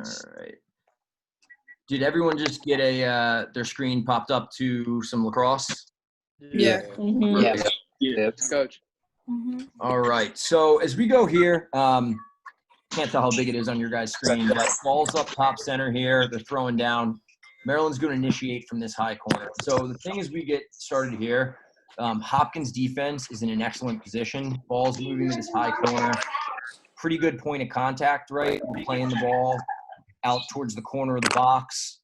All right. Did everyone just get their screen popped up to some lacrosse? Yeah. Mm-hmm. Yes. Yes. Coach. Mm-hmm. All right. So as we go here, can't tell how big it is on your guys' screen, but ball's up top center here. They're throwing down. Maryland's going to initiate from this high corner. So the thing is, we get started here. Hopkins' defense is in an excellent position. Ball's moving to this high corner. Pretty good point of contact, right? We're playing the ball out towards the corner of the box,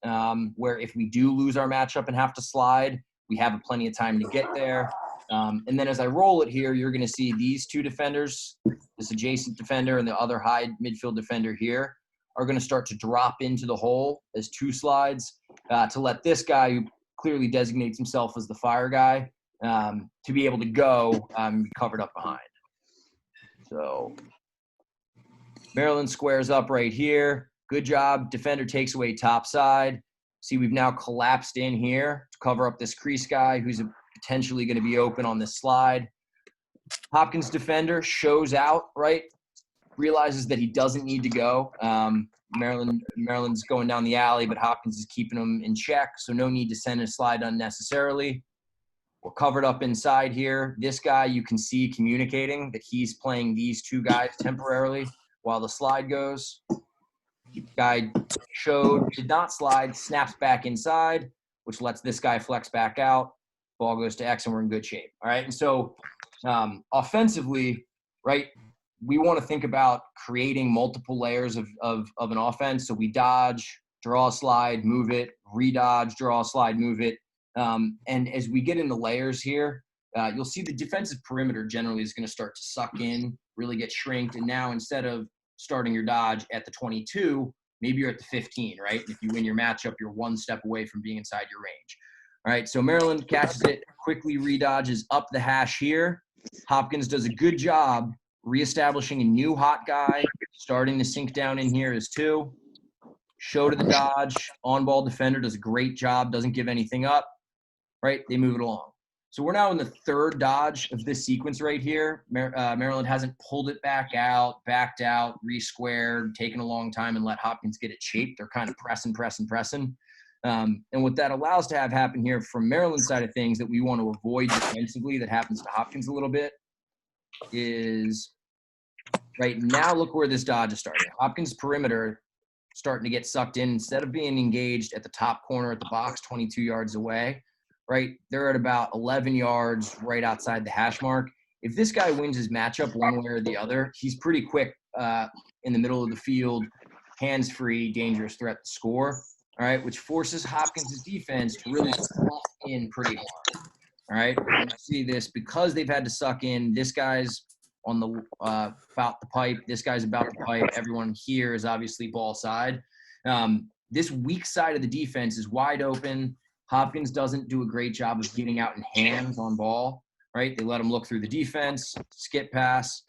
where if we do lose our matchup and have to slide, we have plenty of time to get there. And then as I roll it here, you're going to see these two defenders, this adjacent defender and the other high midfield defender here, are going to start to drop into the hole as two slides to let this guy, who clearly designates himself as the fire guy, to be able to go covered up behind. So Maryland squares up right here. Good job. Defender takes away top side. See, we've now collapsed in here to cover up this crease guy who's potentially going to be open on this slide. Hopkins defender shows out, right? Realizes that he doesn't need to go. Maryland's going down the alley, but Hopkins is keeping him in check, so no need to send a slide unnecessarily. We're covered up inside here. This guy, you can see communicating that he's playing these two guys temporarily while the slide goes. Guy showed, did not slide, snaps back inside, which lets this guy flex back out. Ball goes to X, and we're in good shape. All right, and so offensively, right, we want to think about creating multiple layers of an offense. So we dodge, draw a slide, move it, redodge, draw a slide, move it. And as we get into layers here, you'll see the defensive perimeter generally is going to start to suck in, really get shrinked. And now instead of starting your dodge at the 22, maybe you're at the 15, right? If you win your matchup, you're one step away from being inside your range. All right, so Maryland catches it, quickly redodges up the hash here. Hopkins does a good job reestablishing a new hot guy, starting to sink down in here as two. Show to the dodge, on-ball defender does a great job, doesn't give anything up, right? They move it along. So we're now in the third dodge of this sequence right here. Maryland hasn't pulled it back out, backed out, re-squared, taken a long time and let Hopkins get it shaped. They're kind of pressing. And what that allows to have happen here from Maryland's side of things that we want to avoid defensively that happens to Hopkins a little bit is, right now, look where this dodge is starting. Hopkins' perimeter starting to get sucked in. Instead of being engaged at the top corner at the box 22 yards away, right, they're at about 11 yards right outside the hash mark. If this guy wins his matchup one way or the other, he's pretty quick in the middle of the field, hands-free, dangerous threat to score, all right, which forces Hopkins' defense to really suck in pretty hard, all right? And you see this because they've had to suck in. This guy's on the about the pipe. This guy's about the pipe. Everyone here is obviously ball side. This weak side of the defense is wide open. Hopkins doesn't do a great job of getting out in hands on ball, right? They let him look through the defense, skip pass,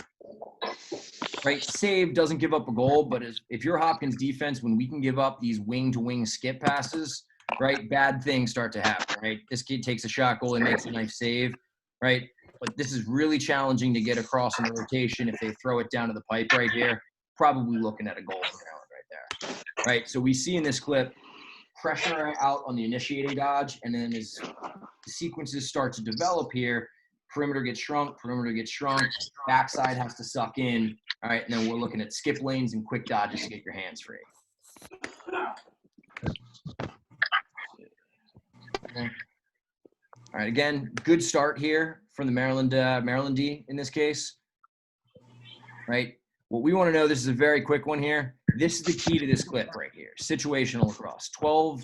right? Save, doesn't give up a goal, but if you're Hopkins defense, when we can give up these wing-to-wing skip passes, right, bad things start to happen, right? This kid takes a shot goal and makes a nice save, right? But this is really challenging to get across in the rotation if they throw it down to the pipe right here. Probably looking at a goal for Maryland right there, right? So we see in this clip, pressure out on the initiating dodge, and then as the sequences start to develop here, perimeter gets shrunk, backside has to suck in, all right, and then we're looking at skip lanes and quick dodges to get your hands free. Okay. All right, again, good start here from the Maryland D in this case, right? What we want to know, this is a very quick one here. This is the key to this clip right here, situational lacrosse. 12,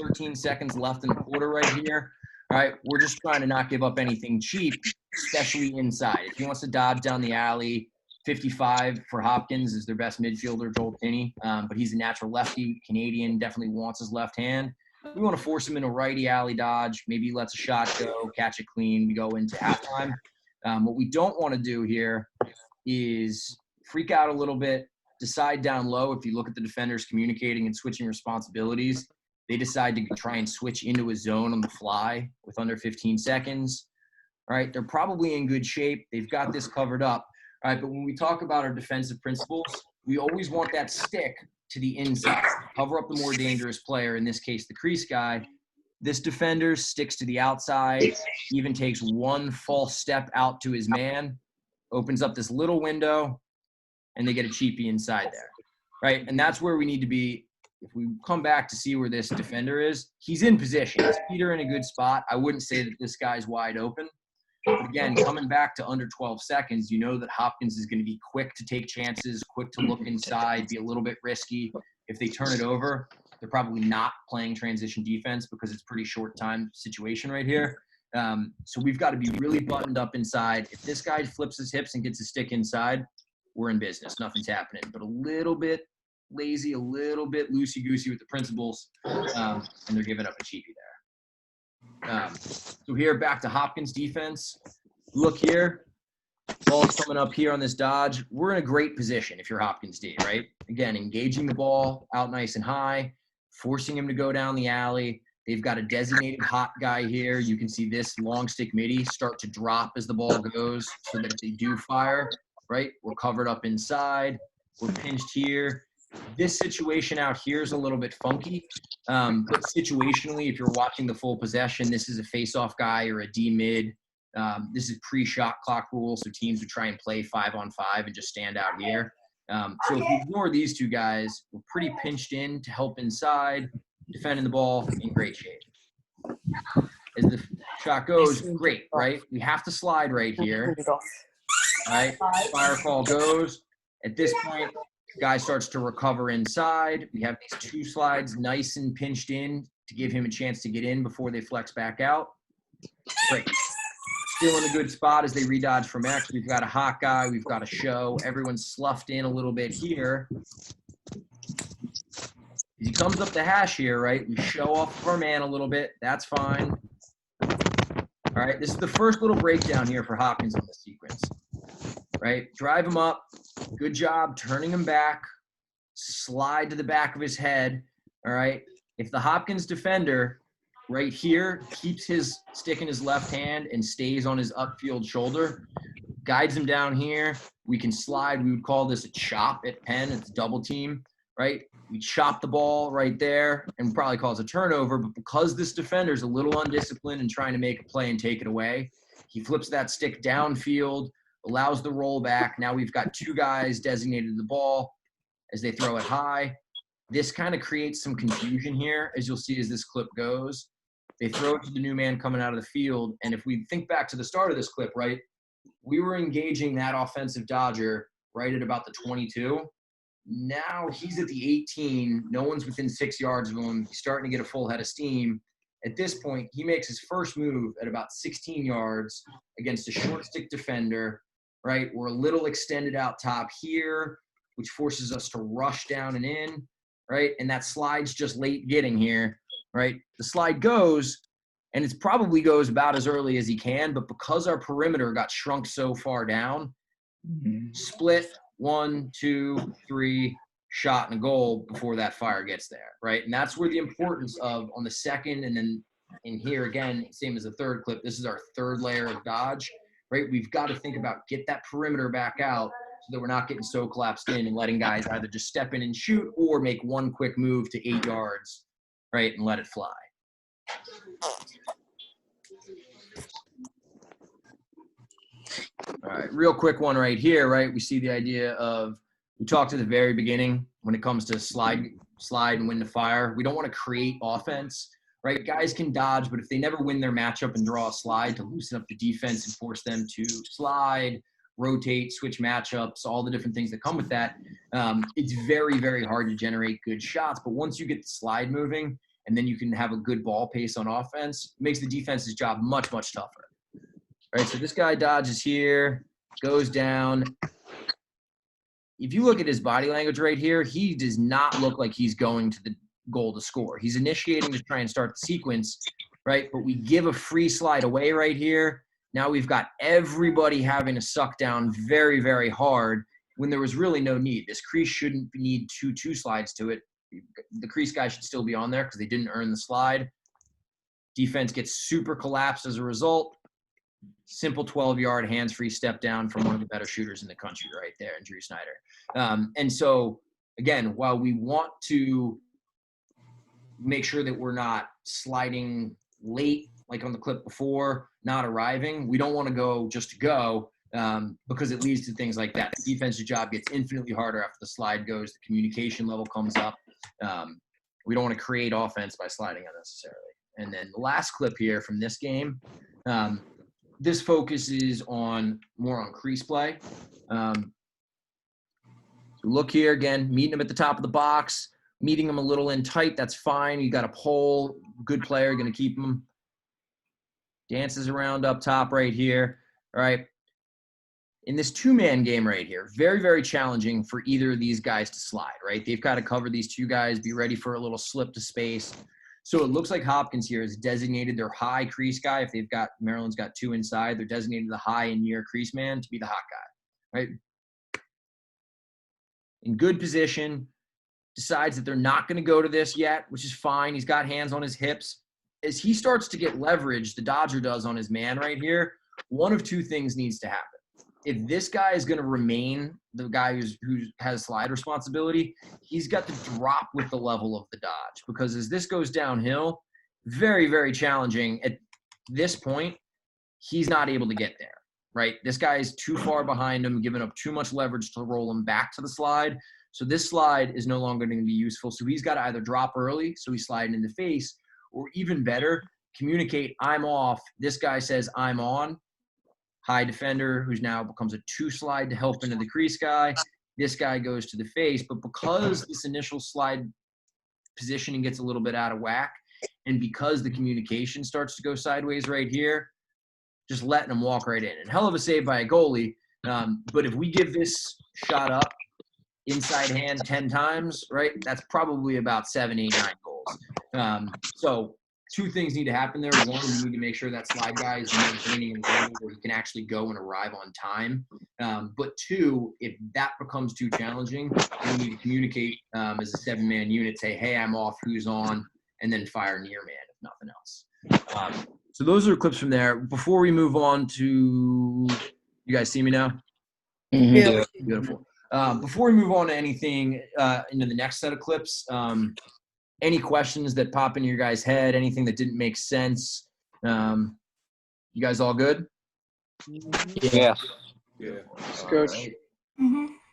13 seconds left in the quarter right here. All right, we're just trying to not give up anything cheap, especially inside. If he wants to dodge down the alley, 55 for Hopkins is their best midfielder, Joel Tinney, but he's a natural lefty, Canadian, definitely wants his left hand. We want to force him into a righty alley dodge. Maybe he lets a shot go, catch it clean, we go into halftime. What we don't want to do here is freak out a little bit, decide down low. If you look at the defenders communicating and switching responsibilities, they decide to try and switch into a zone on the fly with under 15 seconds. All right, they're probably in good shape. They've got this covered up. All right, but when we talk about our defensive principles, we always want that stick to the inside, cover up the more dangerous player, in this case, the crease guy. This defender sticks to the outside, even takes one false step out to his man, opens up this little window, and they get a cheapie inside there, right? And that's where we need to be. If we come back to see where this defender is, he's in position. His feet are in a good spot. I wouldn't say that this guy's wide open. But again, coming back to under 12 seconds, you know that Hopkins is going to be quick to take chances, quick to look inside, be a little bit risky. If they turn it over, they're probably not playing transition defense because it's pretty short time situation right here. So we've got to be really buttoned up inside. If this guy flips his hips and gets a stick inside, we're in business. Nothing's happening. But a little bit lazy, a little bit loosey-goosey with the principles, and they're giving up a cheapie there. So here, back to Hopkins defense. Look here. Ball's coming up here on this dodge. We're in a great position if you're Hopkins D, right? Again, engaging the ball out nice and high, forcing him to go down the alley. They've got a designated hot guy here. You can see this long stick midi start to drop as the ball goes so that if they do fire, right, we're covered up inside. We're pinched here. This situation out here is a little bit funky, but situationally, if you're watching the full possession, this is a face-off guy or a D-mid. This is pre-shot clock rule, so teams would try and play 5-on-5 and just stand out here. So if you ignore these two guys, we're pretty pinched in to help inside, defending the ball in great shape. As the shot goes, great, right? We have to slide right here. All right, fire call goes. At this point, guy starts to recover inside. We have these two slides nice and pinched in to give him a chance to get in before they flex back out. Great. Still in a good spot as they redodge from X. We've got a hot guy. We've got a show. Everyone's sloughed in a little bit here. As he comes up the hash here, right, we show off our man a little bit. That's fine. All right, this is the first little breakdown here for Hopkins in this sequence. Right, drive him up. Good job turning him back. Slide to the back of his head. All right, if the Hopkins defender right here keeps his stick in his left hand and stays on his upfield shoulder, guides him down here, we can slide. We would call this a chop at Penn. It's a double team, right? We chop the ball right there and probably cause a turnover, but because this defender is a little undisciplined and trying to make a play and take it away, he flips that stick downfield, allows the roll back. Now we've got two guys designated to the ball as they throw it high. This kind of creates some confusion here, as you'll see as this clip goes. They throw it to the new man coming out of the field, and if we think back to the start of this clip, right, we were engaging that offensive dodger right at about the 22. Now he's at the 18. No one's within 6 yards of him. He's starting to get a full head of steam. At this point, he makes his first move at about 16 yards against a short stick defender, right? We're a little extended out top here, which forces us to rush down and in, right? And that slide's just late getting here, right? The slide goes, and it probably goes about as early as he can, but because our perimeter got shrunk so far down, split 1, 2, 3, shot and a goal before that fire gets there, right? And that's where the importance of on the second, and then in here again, same as the third clip, this is our third layer of dodge, right? We've got to think about get that perimeter back out so that we're not getting so collapsed in and letting guys either just step in and shoot or make one quick move to 8 yards, right, and let it fly. All right, real quick one right here, right? We see the idea of, we talked at the very beginning when it comes to slide and win the fire. We don't want to create offense, right? Guys can dodge, but if they never win their matchup and draw a slide to loosen up the defense and force them to slide, rotate, switch matchups, all the different things that come with that, it's very, very hard to generate good shots. But once you get the slide moving and then you can have a good ball pace on offense, it makes the defense's job much, much tougher. All right, so this guy dodges here, goes down. If you look at his body language right here, he does not look like he's going to the goal to score. He's initiating to try and start the sequence, right? But we give a free slide away right here. Now we've got everybody having to suck down very, very hard when there was really no need. This crease shouldn't need two slides to it. The crease guy should still be on there because they didn't earn the slide. Defense gets super collapsed as a result. Simple 12-yard hands-free step down from one of the better shooters in the country right there, and Drew Snyder. And so again, while we want to make sure that we're not sliding late, like on the clip before, not arriving, we don't want to go just to go, because it leads to things like that. The defensive job gets infinitely harder after the slide goes. The communication level comes up. We don't want to create offense by sliding unnecessarily. And then the last clip here from this game, this focuses more on crease play. So look here again, meeting him at the top of the box, meeting him a little in tight. That's fine. You got a pole, good player, going to keep him. Dances around up top right here. All right. In this two-man game right here, very, very challenging for either of these guys to slide, right? They've got to cover these two guys, be ready for a little slip to space. So it looks like Hopkins here has designated their high crease guy. If they've got, Maryland's got two inside, they're designated the high and near crease man to be the hot guy, right? In good position, decides that they're not going to go to this yet, which is fine. He's got hands on his hips. As he starts to get leverage, the Dodger does on his man right here, one of two things needs to happen. If this guy is going to remain the guy who has slide responsibility, he's got to drop with the level of the dodge, because as this goes downhill, very, very challenging. At this point, he's not able to get there, right? This guy is too far behind him, giving up too much leverage to roll him back to the slide. So this slide is no longer going to be useful. So he's got to either drop early, so he's sliding in the face, or even better, communicate, I'm off. This guy says, I'm on. High defender, who's now becomes a two slide to help into the crease guy. This guy goes to the face. But because this initial slide positioning gets a little bit out of whack, and because the communication starts to go sideways right here, just letting him walk right in. And hell of a save by a goalie. But if we give this shot up inside hand 10 times, right, that's probably about 7, 8, 9 goals. So two things need to happen there. One, we need to make sure that slide guy is maintaining a level where he can actually go and arrive on time. But two, if that becomes too challenging, we need to communicate as a 7-man unit, say, hey, I'm off, who's on, and then fire near man, if nothing else. So those are clips from there. Before we move on to – you guys see me now? Mm-hmm. Yeah. Beautiful. Before we move on to anything into the next set of clips, any questions that pop into your guys' head, anything that didn't make sense? You guys all good? Yeah. Yeah. All right.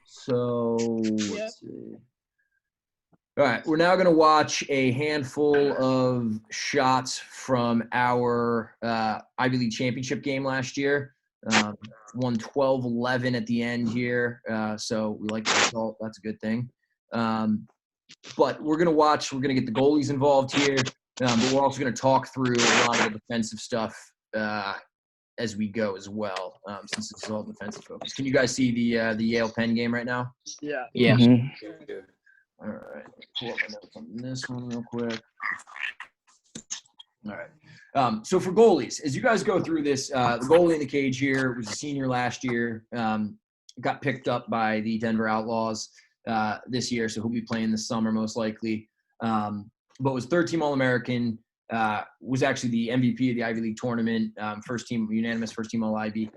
So let's see. All right, we're now going to watch a handful of shots from our Ivy League championship game last year. Won 12-11 at the end here, so we like the result. That's a good thing. But we're going to get the goalies involved here, but we're also going to talk through a lot of the defensive stuff as we go as well, since this is all defensive focus. Can you guys see the Yale Penn game right now? Yeah. Yeah. Yeah. All right. Pull up my notes on this one real quick. All right. So for goalies, as you guys go through this, the goalie in the cage here was a senior last year, got picked up by the Denver Outlaws this year, so he'll be playing this summer most likely. But was third-team All-American, was actually the MVP of the Ivy League tournament, unanimous first-team All-Ivy.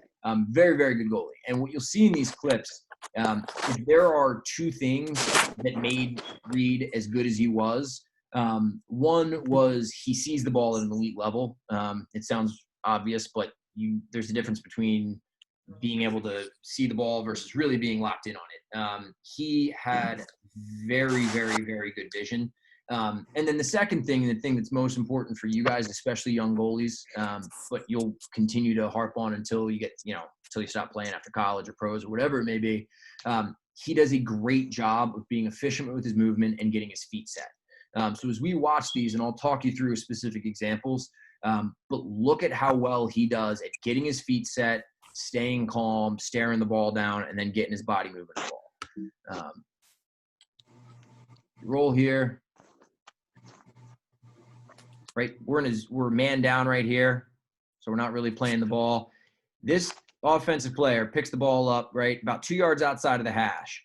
Very, very good goalie. And what you'll see in these clips, if there are two things that made Reed as good as he was, one was he sees the ball at an elite level. It sounds obvious, but there's a difference between being able to see the ball versus really being locked in on it. He had very, very, very good vision. And then the second thing, and the thing that's most important for you guys, especially young goalies, but you'll continue to harp on until you get, until you stop playing after college or pros or whatever it may be. He does a great job of being efficient with his movement and getting his feet set. So as we watch these, and I'll talk you through specific examples, but look at how well he does at getting his feet set, staying calm, staring the ball down, and then getting his body moving the ball. Roll here. Right, we're man down right here, so we're not really playing the ball. This offensive player picks the ball up, right, about 2 yards outside of the hash.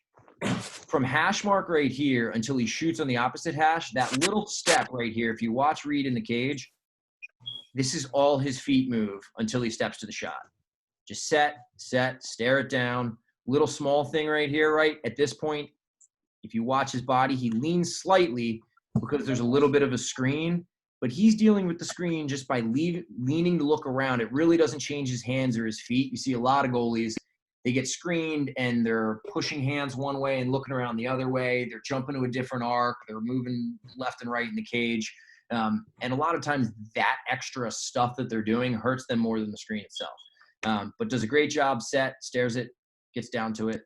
From hash mark right here until he shoots on the opposite hash, that little step right here, if you watch Reed in the cage, this is all his feet move until he steps to the shot. Just set, stare it down. Little small thing right here, right? At this point, if you watch his body, he leans slightly because there's a little bit of a screen, but he's dealing with the screen just by leaning to look around. It really doesn't change his hands or his feet. You see a lot of goalies, they get screened and they're pushing hands one way and looking around the other way. They're jumping to a different arc. They're moving left and right in the cage. And a lot of times that extra stuff that they're doing hurts them more than the screen itself. But does a great job, stares it, gets down to it.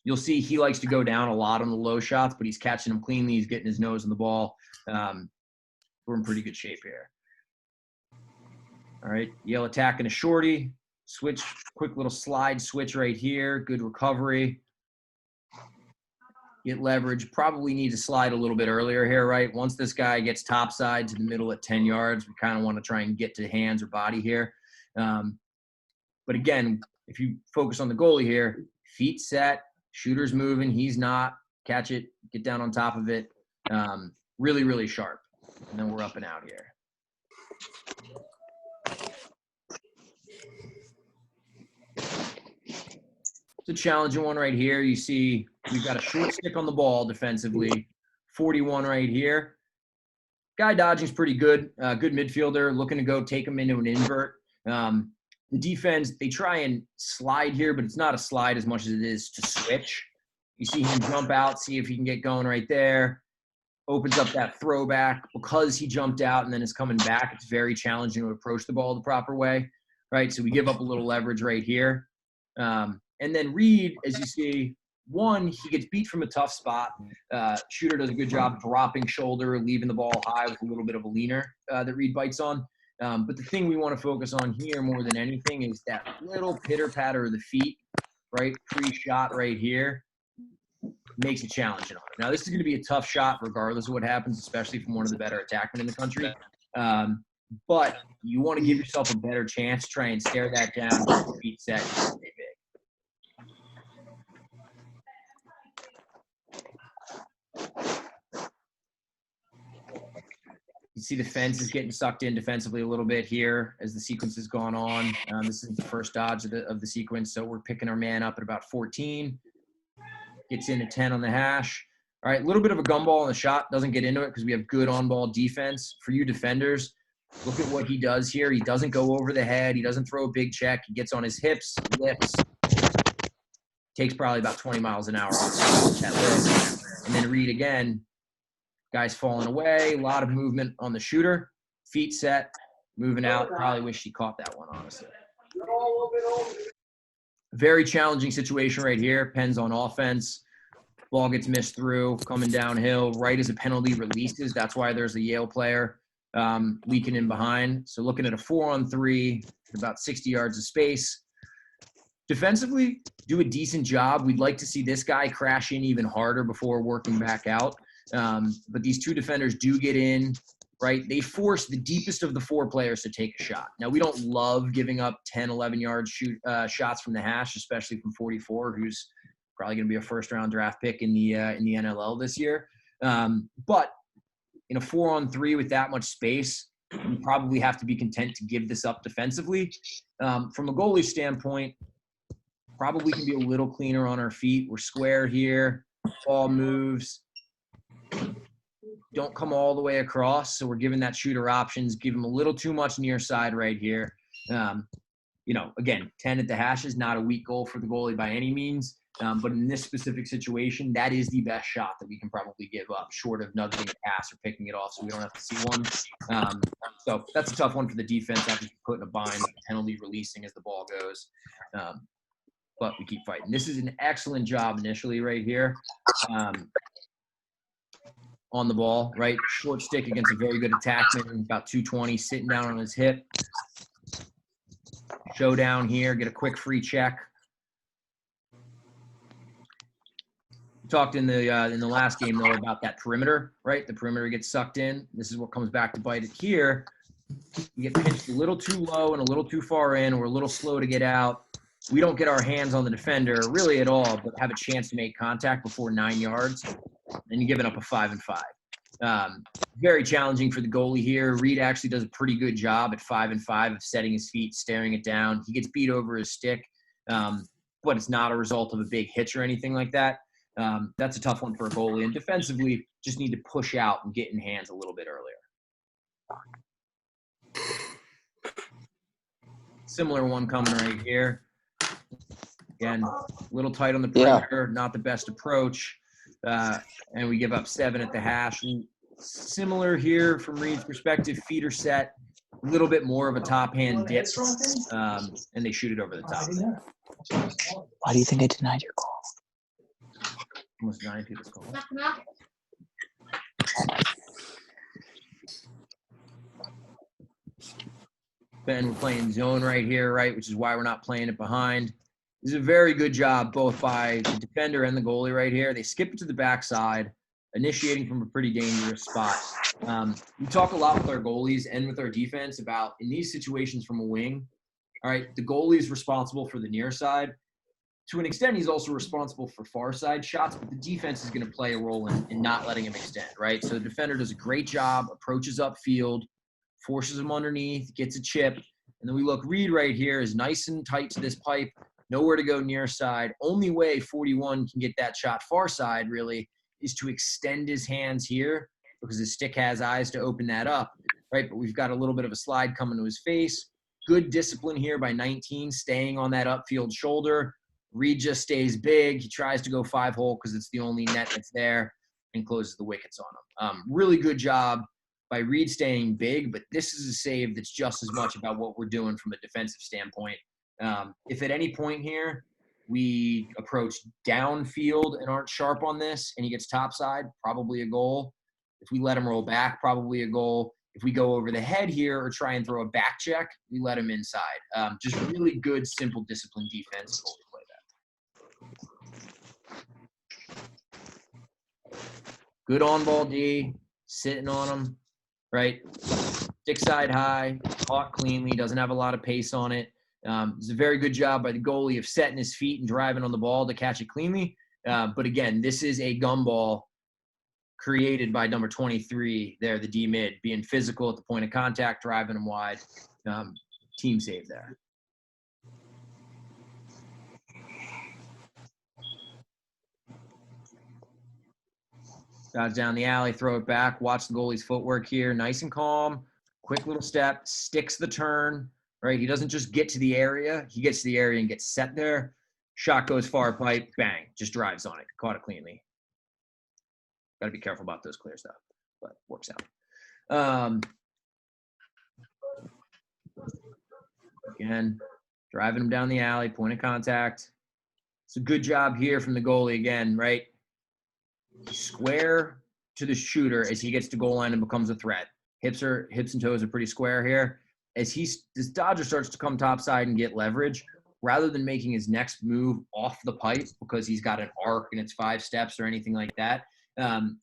You'll see he likes to go down a lot on the low shots, but he's catching them cleanly. He's getting his nose in the ball. We're in pretty good shape here. All right, Yale attacking a shorty. Switch, quick little slide switch right here. Good recovery. Get leverage. Probably need to slide a little bit earlier here, right? Once this guy gets topside to the middle at 10 yards, we kind of want to try and get to hands or body here. But again, if you focus on the goalie here, feet set, shooter's moving, he's not. Catch it, get down on top of it. Really, really sharp. And then we're up and out here. It's a challenging one right here. You see we've got a short stick on the ball defensively, 41 right here. Guy dodging's pretty good. Good midfielder, looking to go take him into an invert. The defense, they try and slide here, but it's not a slide as much as it is to switch. You see him jump out, see if he can get going right there. Opens up that throwback. Because he jumped out and then is coming back, it's very challenging to approach the ball the proper way, right? So we give up a little leverage right here. And then Reed, as you see, one, he gets beat from a tough spot. Shooter does a good job dropping shoulder, leaving the ball high with a little bit of a leaner that Reed bites on. But the thing we want to focus on here more than anything is that little pitter-patter of the feet, right? Pre-shot right here makes it challenging on him. Now, this is going to be a tough shot regardless of what happens, especially from one of the better attackmen in the country. But you want to give yourself a better chance. Try and stare that down, get your feet set, and stay big. You see the fence is getting sucked in defensively a little bit here as the sequence has gone on. This is the first dodge of the sequence, so we're picking our man up at about 14. Gets in at 10 on the hash. All right, a little bit of a gumball on the shot. Doesn't get into it because we have good on-ball defense. For you defenders, look at what he does here. He doesn't go over the head. He doesn't throw a big check. He gets on his hips, lifts. Takes probably about 20 miles an hour off that lift. And then Reed again. Guy's falling away. A lot of movement on the shooter. Feet set. Moving out. Probably wish he caught that one, honestly. Very challenging situation right here. Pens on offense. Ball gets missed through. Coming downhill. Right as a penalty releases. That's why there's a Yale player leaking in behind. So looking at a 4-on-3. About 60 yards of space. Defensively, do a decent job. We'd like to see this guy crash in even harder before working back out. But these two defenders do get in, right? They force the deepest of the four players to take a shot. Now, we don't love giving up 10, 11-yard shots from the hash, especially from 44, who's probably going to be a first-round draft pick in the NLL this year. But in a 4-on-3 with that much space, we probably have to be content to give this up defensively. From a goalie standpoint, probably can be a little cleaner on our feet. We're square here. Ball moves. Don't come all the way across, so we're giving that shooter options. Give him a little too much near side right here. Again, 10 at the hash is not a weak goal for the goalie by any means, but in this specific situation, that is the best shot that we can probably give up, short of nudging a pass or picking it off so we don't have to see one. So that's a tough one for the defense. After putting a bind, penalty releasing as the ball goes. But we keep fighting. This is an excellent job initially right here. On the ball, right? Short stick against a very good attackman, about 220, sitting down on his hip. Showdown here, get a quick free check. We talked in the last game, though, about that perimeter, right? The perimeter gets sucked in. This is what comes back to bite it here. We get pinched a little too low and a little too far in. We're a little slow to get out. We don't get our hands on the defender really at all, but have a chance to make contact before 9 yards. And you're giving up a 5-5. Very challenging for the goalie here. Reed actually does a pretty good job at 5-5 of setting his feet, staring it down. He gets beat over his stick, but it's not a result of a big hitch or anything like that. That's a tough one for a goalie. And defensively, just need to push out and get in hands a little bit earlier. Similar one coming right here. Again, a little tight on the perimeter, not the best approach. And we give up 7 at the hash. And similar here from Reed's perspective, feet are set, a little bit more of a top hand dip, and they shoot it over the top. Why do you think I denied your call? Almost 9 people's call. Ben, we're playing zone right here, right, which is why we're not playing it behind. This is a very good job both by the defender and the goalie right here. They skip it to the backside, initiating from a pretty dangerous spot. We talk a lot with our goalies and with our defense about, in these situations from a wing, all right, the goalie is responsible for the near side. To an extent, he's also responsible for far side shots, but the defense is going to play a role in not letting him extend, right? So the defender does a great job, approaches upfield, forces him underneath, gets a chip, and then we look, Reed right here is nice and tight to this pipe, nowhere to go near side. Only way 41 can get that shot far side, really, is to extend his hands here because his stick has eyes to open that up, right? But we've got a little bit of a slide coming to his face. Good discipline here by 19, staying on that upfield shoulder. Reed just stays big. He tries to go 5-hole because it's the only net that's there and closes the wickets on him. Really good job by Reed staying big, but this is a save that's just as much about what we're doing from a defensive standpoint. If at any point here we approach downfield and aren't sharp on this and he gets topside, probably a goal. If we let him roll back, probably a goal. If we go over the head here or try and throw a back check, we let him inside. Just really good, simple, disciplined defense. Good on-ball D, sitting on him, right? Stick side high, caught cleanly, doesn't have a lot of pace on it. It's a very good job by the goalie of setting his feet and driving on the ball to catch it cleanly. But again, this is a gumball created by number 23 there, the D-mid, being physical at the point of contact, driving him wide. Team save there. Dodge down the alley, throw it back, watch the goalie's footwork here. Nice and calm, quick little step, sticks the turn, right? He doesn't just get to the area. He gets to the area and gets set there. Shot goes far pipe, bang, just drives on it. Caught it cleanly. Got to be careful about those clear stuff, but works out. Again, driving him down the alley, point of contact. It's a good job here from the goalie again, right? Square to the shooter as he gets to goal line and becomes a threat. Hips and toes are pretty square here. As this Dodger starts to come topside and get leverage, rather than making his next move off the pipe because he's got an arc and it's 5 steps or anything like that,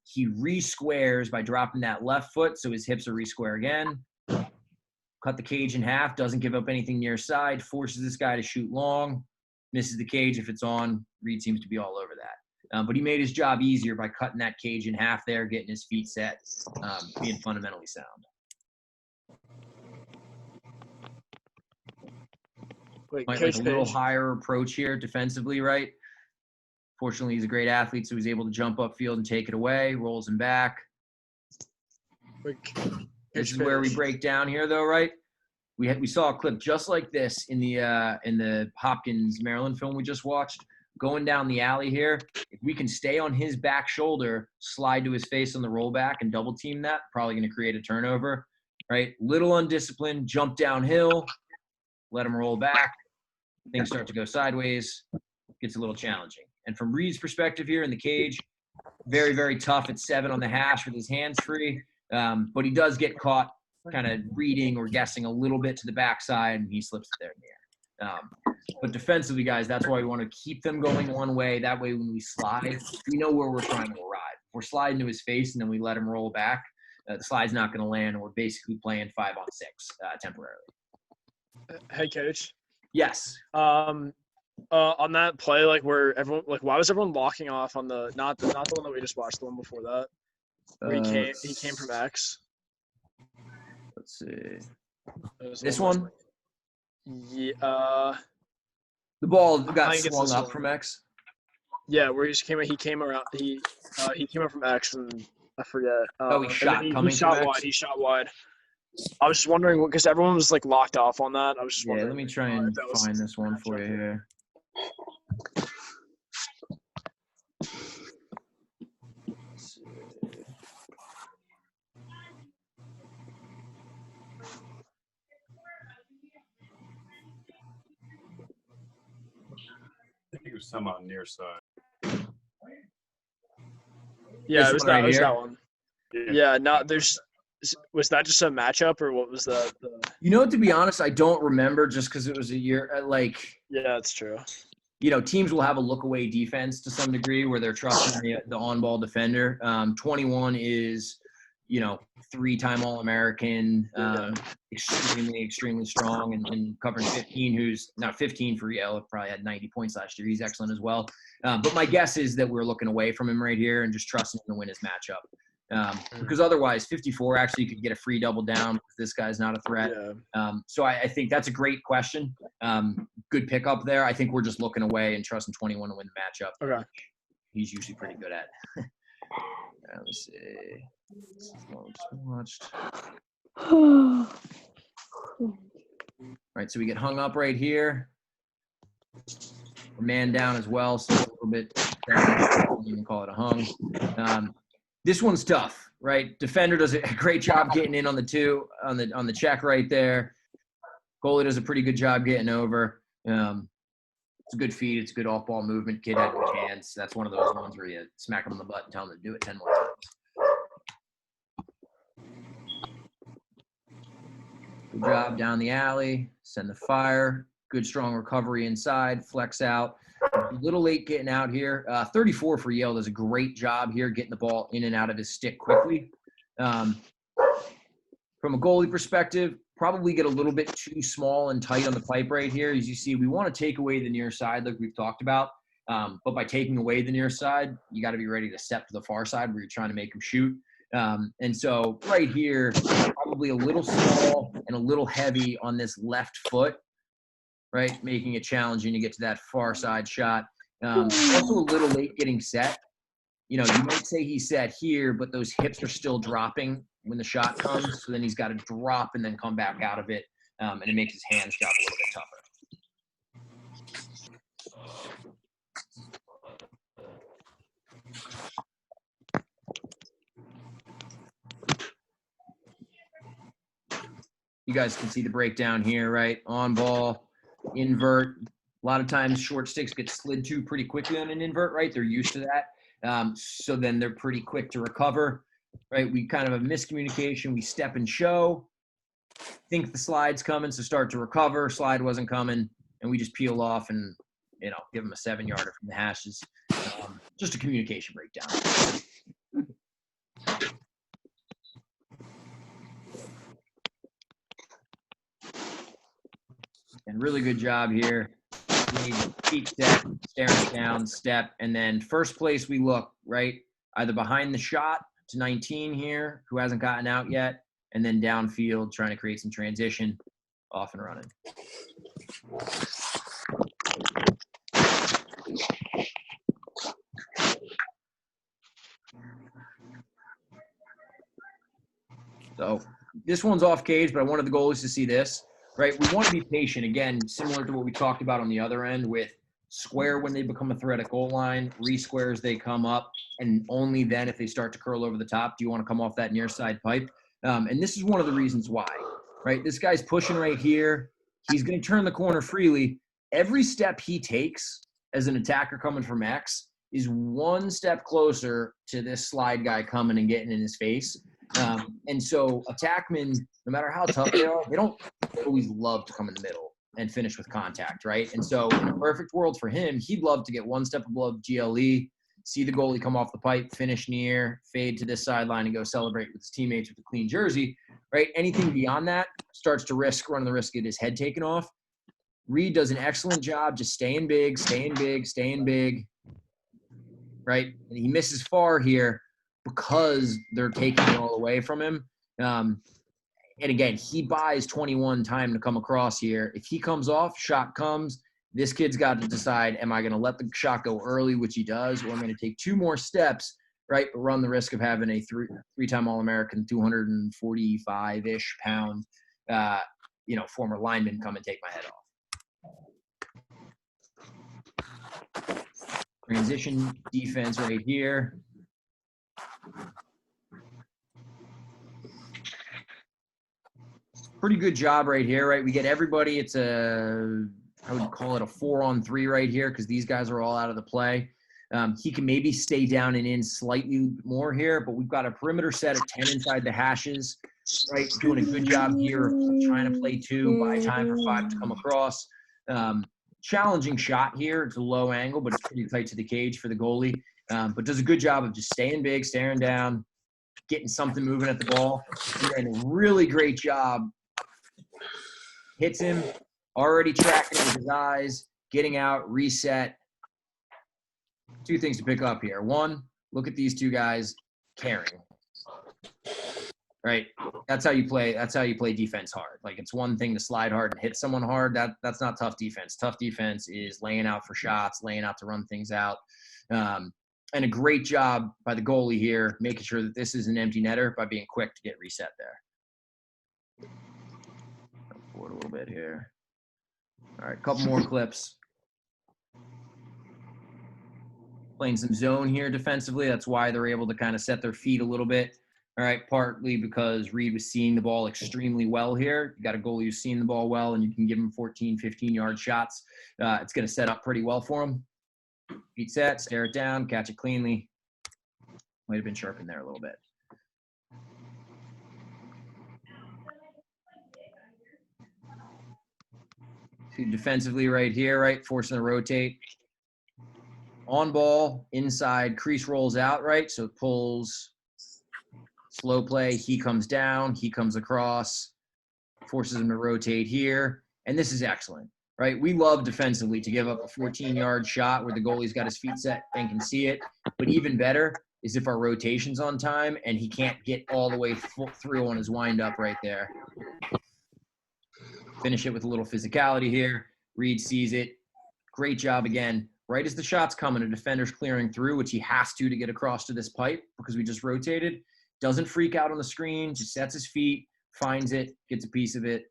he re-squares by dropping that left foot so his hips are re-square again. Cut the cage in half, doesn't give up anything near side, forces this guy to shoot long, misses the cage if it's on. Reed seems to be all over that. But he made his job easier by cutting that cage in half there, getting his feet set, being fundamentally sound. Might like a little higher approach here defensively, right? Fortunately, he's a great athlete, so he's able to jump upfield and take it away, rolls him back. This is where we break down here, though, right? We saw a clip just like this in the Hopkins, Maryland film we just watched. Going down the alley here, if we can stay on his back shoulder, slide to his face on the rollback and double team that, probably going to create a turnover, right? Little undisciplined, jump downhill, let him roll back. Things start to go sideways, gets a little challenging. And from Reed's perspective here in the cage, very, very tough at 7 on the hash with his hands free, but he does get caught kind of reading or guessing a little bit to the backside, and he slips it there in the air. But defensively, guys, that's why we want to keep them going one way. That way, when we slide, we know where we're trying to arrive. If we're sliding to his face and then we let him roll back, the slide's not going to land, and we're basically playing 5-on-6 temporarily. Hey, Coach. Yes. On that play, like where everyone, like, why was everyone locking off on the not the one that we just watched, the one before that, where he came from X. Let's see. This one. Yeah. The ball got swung up from X. Yeah, where he came around. He came up from X, and I forget. Oh, he And shot then he coming shot from wide. X? He shot wide. I was just wondering because everyone was like locked off on that. I was just Yeah, wondering. let me try if and that was find this one for matchup. you here. I think it was some on near side. Yeah, This it was one right that. It was here? that one. Yeah. No, there's. Was that just a matchup or what was the You know, to be honest, I don't remember just because it was a year. Yeah, that's true. You know, teams will have a look away defense to some degree where they're trusting the on ball defender. 21 is, you know, 3-time All-American, extremely strong, and covering 15, who's not 15 for Yale, probably had 90 points last year. He's excellent as well. But my guess is that we're looking away from him right here and just trusting him to win his matchup. Because otherwise 54 actually could get a free double down because this guy's not a threat. Yeah. So I think that's a great question. Good pickup there. I think we're just looking away and trusting 21 to win the matchup. Okay. He's usually pretty good at. Let me see. This is what we just watched. All right, so we get hung up right here. We're man down as well, so it's a little bit down. I wouldn't even call it a hung. This one's tough, right? Defender does a great job getting in on the two on the check right there. Goalie does a pretty good job getting over. It's a good feed. It's a good off-ball movement. Kid had good hands. That's one of those ones where you smack him on the butt and tell him to do it 10 more times. Good job down the alley. Send the fire. Good strong recovery inside. Flex out. A little late getting out here. 34 for Yale does a great job here getting the ball in and out of his stick quickly. From a goalie perspective, probably get a little bit too small and tight on the pipe right here. As you see, we want to take away the near side like we've talked about. But by taking away the near side, you got to be ready to step to the far side where you're trying to make him shoot. And so right here, probably a little small and a little heavy on this left foot, right? Making it challenging to get to that far side shot. Also a little late getting set. You know, you might say he's set here, but those hips are still dropping when the shot comes. So then he's got to drop and then come back out of it. And it makes his hands job a little bit tougher. You guys can see the breakdown here, right? On ball, invert. A lot of times short sticks get slid to pretty quickly on an invert, right? They're used to that. So then they're pretty quick to recover, right? We kind of have miscommunication. We step and show, think the slide's coming, so start to recover. Slide wasn't coming, and we just peel off and, you know, give them a 7-yarder from the hashes. Just a communication breakdown. And really good job here. We need peak step, staring down, step, and then first place we look, right? Either behind the shot to 19 here, who hasn't gotten out yet, and then downfield trying to create some transition, off and running. So this one's off cage, but I wanted the goalies to see this, right? We want to be patient. Again, similar to what we talked about on the other end with square when they become a threat at goal line, re-square as they come up, and only then if they start to curl over the top, do you want to come off that near side pipe? And this is one of the reasons why, right? This guy's pushing right here. He's going to turn the corner freely. Every step he takes as an attacker coming from X is one step closer to this slide guy coming and getting in his face. And so attackmen, no matter how tough they are, they don't always love to come in the middle and finish with contact, right? And so in a perfect world for him, he'd love to get one step above GLE, see the goalie come off the pipe, finish near, fade to this sideline, and go celebrate with his teammates with a clean jersey, right? Anything beyond that starts to running the risk of his head taken off. Reed does an excellent job just staying big, right? And he misses far here because they're taking it all away from him. And again, he buys 21 time to come across here. If he comes off, shot comes, This kid's got to decide, am I going to let the shot go early, which he does, or I'm going to take 2 more steps, right, but run the risk of having a three-time All-American, 245-ish pound, former lineman come and take my head off. Transition defense right here. Pretty good job right here, right? We get everybody. It's I would call it a 4-on-3 right here because these guys are all out of the play. He can maybe stay down and in slightly more here, but we've got a perimeter set at 10 inside the hashes, right? Doing a good job here of trying to play 2, buy time for 5 to come across. Challenging shot here. It's a low angle, but it's pretty tight to the cage for the goalie. But does a good job of just staying big, staring down, getting something moving at the ball. And a really great job. Hits him, already tracking with his eyes, getting out, reset. 2 things to pick up here. 1, look at these 2 guys caring. Right? That's how you play defense hard. Like, it's one thing to slide hard and hit someone hard. That's not tough defense. Tough defense is laying out for shots, laying out to run things out. And a great job by the goalie here, making sure that this is an empty netter by being quick to get reset there. Forward a little bit here. All right, a couple more clips. Playing some zone here defensively. That's why they're able to kind of set their feet a little bit. All right, partly because Reed was seeing the ball extremely well here. You got a goalie who's seeing the ball well, and you can give him 14, 15-yard shots. It's going to set up pretty well for him. Feet set, stare it down, catch it cleanly. Might have been sharpened there a little bit. Defensively right here, right, forcing to rotate. On ball, inside, crease rolls out, right, so it pulls, slow play, he comes down, he comes across, forces him to rotate here, and this is excellent, right? We love defensively to give up a 14-yard shot where the goalie's got his feet set and can see it, but even better is if our rotation's on time and he can't get all the way through on his wind-up right there. Finish it with a little physicality here. Reed sees it. Great job again. Right as the shot's coming, a defender's clearing through, which he has to get across to this pipe because we just rotated. Doesn't freak out on the screen, just sets his feet, finds it, gets a piece of it.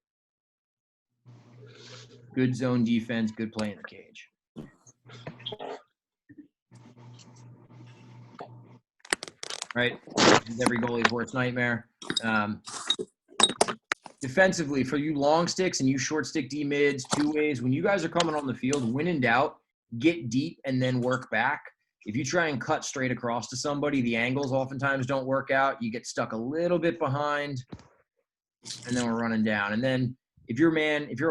Good zone defense, good play in the cage. Right? This is every goalie's worst nightmare. Defensively, for you long sticks and you short stick D mids, 2 ways, when you guys are coming on the field, when in doubt, get deep and then work back. If you try and cut straight across to somebody, the angles oftentimes don't work out. You get stuck a little bit behind, and then we're running down. And then if you're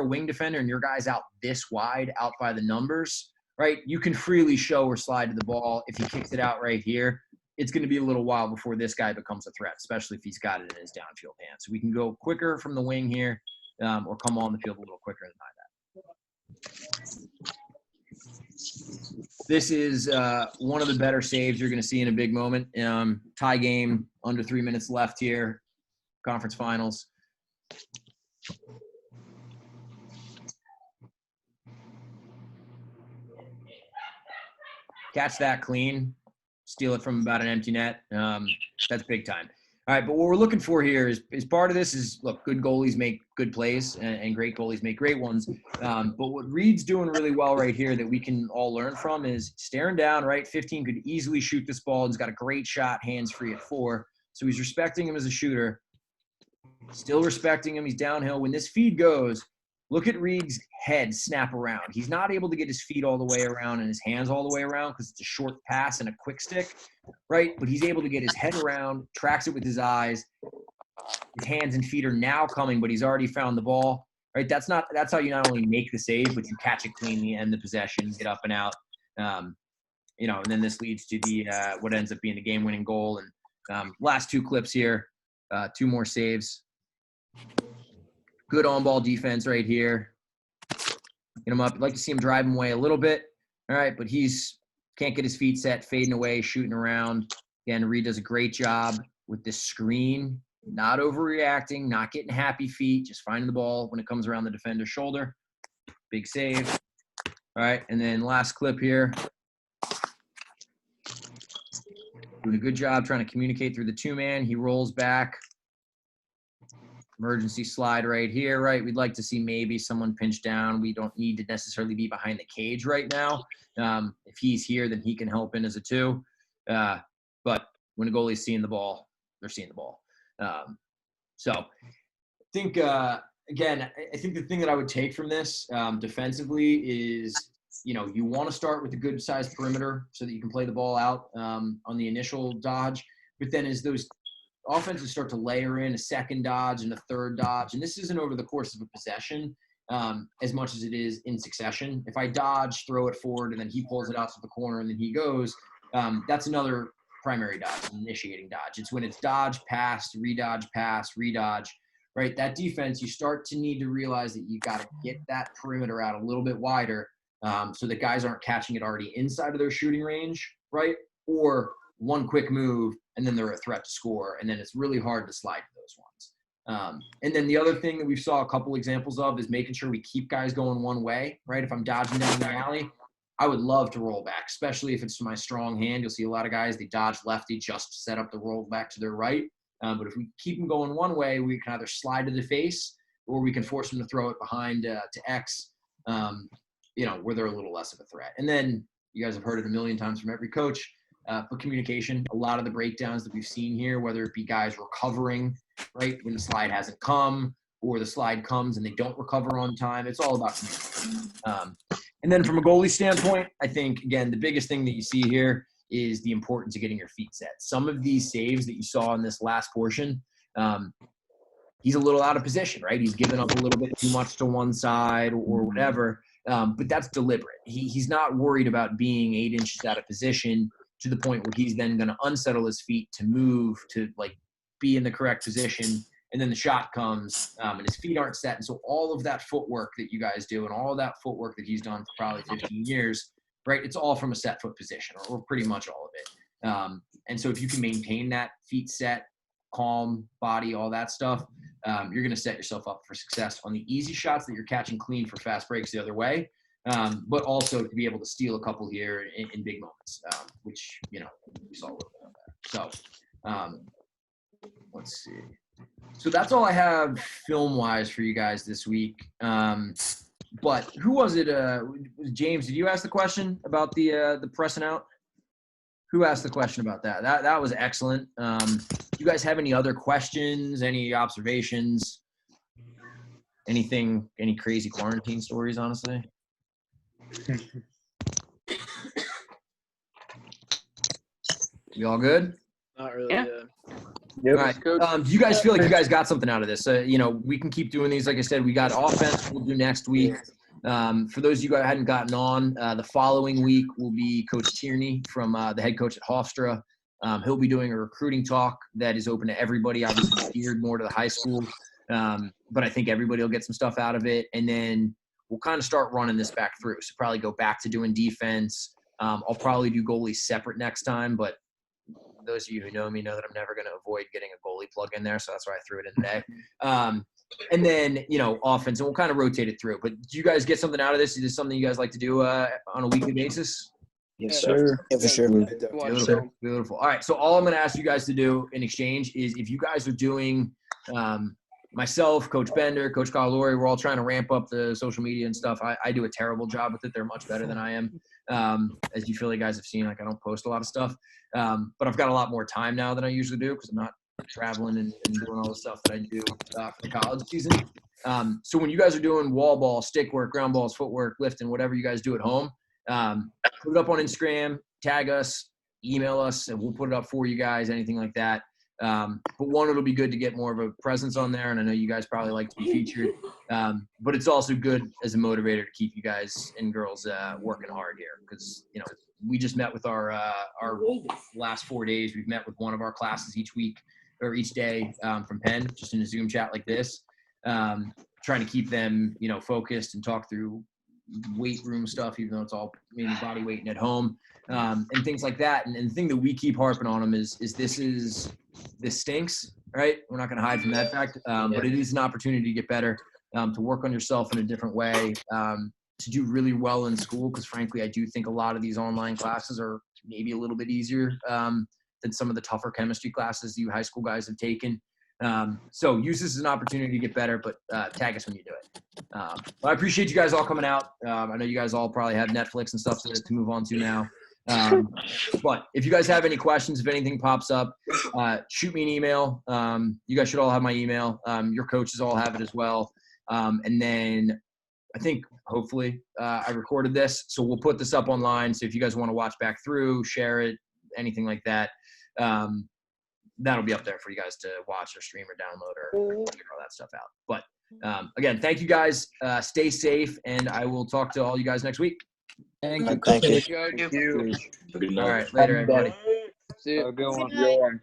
a wing defender and your guy's out this wide, out by the numbers, right, you can freely show or slide to the ball. If he kicks it out right here, it's going to be a little while before this guy becomes a threat, especially if he's got it in his downfield hand. So we can go quicker from the wing here, or come on the field a little quicker than that. This is one of the better saves you're going to see in a big moment. Tie game, under 3 minutes left here, conference finals. Catch that clean. Steal it from about an empty net. That's big time. All right, but what we're looking for here is part of this is, look, good goalies make good plays and great goalies make great ones. But what Reed's doing really well right here that we can all learn from is staring down, right? 15 could easily shoot this ball. He's got a great shot, hands-free at 4. So he's respecting him as a shooter. Still respecting him. He's downhill. When this feed goes, look at Reed's head snap around. He's not able to get his feet all the way around and his hands all the way around because it's a short pass and a quick stick, right? But he's able to get his head around, tracks it with his eyes. His hands and feet are now coming, but he's already found the ball, right? That's how you not only make the save, but you catch it cleanly, end the possession, get up and out. And then this leads to the what ends up being the game-winning goal. And last 2 clips here, 2 more saves. Good on-ball defense right here. Get him up. I'd like to see him drive him away a little bit. All right, but he's can't get his feet set, fading away, shooting around. Again, Reed does a great job with this screen, not overreacting, not getting happy feet, just finding the ball when it comes around the defender's shoulder. Big save. All right, and then last clip here. Doing a good job trying to communicate through the two-man. He rolls back. Emergency slide right here, right? We'd like to see maybe someone pinch down. We don't need to necessarily be behind the cage right now. If he's here, then he can help in as a 2. But when a goalie's seeing the ball, they're seeing the ball. So I think, again, I think the thing that I would take from this defensively is, you want to start with a good sized perimeter so that you can play the ball out on the initial dodge. But then as those offenses start to layer in a second dodge and a third dodge, and this isn't over the course of a possession as much as it is in succession. If I dodge, throw it forward, and then he pulls it out to the corner and then he goes, that's another primary dodge, an initiating dodge. It's when it's dodge, pass, redodge, right? That defense, you start to need to realize that you got to get that perimeter out a little bit wider so that guys aren't catching it already inside of their shooting range, right? Or one quick move, and then they're a threat to score, and then it's really hard to slide to those ones. And then the other thing that we saw a couple examples of is making sure we keep guys going one way, right? If I'm dodging down the alley, I would love to roll back, especially if it's to my strong hand. You'll see a lot of guys, they dodge lefty just to set up the roll back to their right. But if we keep them going one way, we can either slide to the face or we can force them to throw it behind to X, where they're a little less of a threat. And then you guys have heard it a million times from every coach. For communication, a lot of the breakdowns that we've seen here, whether it be guys recovering, right, when the slide hasn't come, or the slide comes and they don't recover on time, it's all about communication. And then from a goalie standpoint, I think, again, the biggest thing that you see here is the importance of getting your feet set. Some of these saves that you saw in this last portion, he's a little out of position, right? He's given up a little bit too much to one side or whatever, but that's deliberate. He's not worried about being 8 inches out of position to the point where he's then going to unsettle his feet to move to be in the correct position. And then the shot comes and his feet aren't set. And so all of that footwork that you guys do and all of that footwork that he's done for probably 15 years, right? It's all from a set foot position or pretty much all of it. And so if you can maintain that feet set, calm, body, all that stuff, you're going to set yourself up for success on the easy shots that you're catching clean for fast breaks the other way. But also to be able to steal a couple here in big moments, which, we saw a little bit of that. So let's see. So that's all I have film-wise for you guys this week. But who was it? James, did you ask the question about the pressing out? Who asked the question about that? That was excellent. Do you guys have any other questions, any observations, anything, any crazy quarantine stories, honestly? You all good? Not really. Yeah. All right. Do you guys feel like you guys got something out of this? We can keep doing these. Like I said, we got offense we'll do next week. For those of you guys who hadn't gotten on, the following week will be Coach Tierney from the head coach at Hofstra. He'll be doing a recruiting talk that is open to everybody, obviously geared more to the high school. But I think everybody will get some stuff out of it. And then we'll kind of start running this back through. So probably go back to doing defense. I'll probably do goalies separate next time, but those of you who know me know that I'm never going to avoid getting a goalie plug in there. So that's why I threw it in today. And then, offense, and we'll kind of rotate it through. But do you guys get something out of this? Is this something you guys like to do on a weekly basis? Yes, sir. Yeah, for sure. Beautiful. All right. So all I'm going to ask you guys to do in exchange is if you guys are doing myself, Coach Bender, Coach Carlori, we're all trying to ramp up the social media and stuff. I do a terrible job with it. They're much better than I am. As you feel you guys have seen, I don't post a lot of stuff. But I've got a lot more time now than I usually do because I'm not traveling and doing all the stuff that I do for the college season. So when you guys are doing wall ball, stick work, ground balls, footwork, lifting, whatever you guys do at home, put it up on Instagram, tag us, email us, and we'll put it up for you guys, anything like that. But one, it'll be good to get more of a presence on there, and I know you guys probably like to be featured. But it's also good as a motivator to keep you guys and girls working hard here because, we just met with our last 4 days. We've met with one of our classes each week or each day from Penn, just in a Zoom chat like this, trying to keep them, focused and talk through weight room stuff, even though it's all maybe body weight and at home, and things like that. And the thing that we keep harping on them is this stinks, right? We're not going to hide from that fact, but it is an opportunity to get better, to work on yourself in a different way, to do really well in school, because frankly, I do think a lot of these online classes are maybe a little bit easier than some of the tougher chemistry classes you high school guys have taken. So use this as an opportunity to get better, but tag us when you do it. But I appreciate you guys all coming out. I know you guys all probably have Netflix and stuff to move on to now. But if you guys have any questions, if anything pops up, shoot me an email. You guys should all have my email. Your coaches all have it as well. And then I think hopefully I recorded this, so we'll put this up online. So if you guys want to watch back through, share it, anything like that, that'll be up there for you guys to watch or stream or download or figure all that stuff out. But again, thank you guys. Stay safe, and I will talk to all you guys next week. Thank you. Thank you. Thank you. Good All night. right, later, everybody. See you. Have a good one. Good night.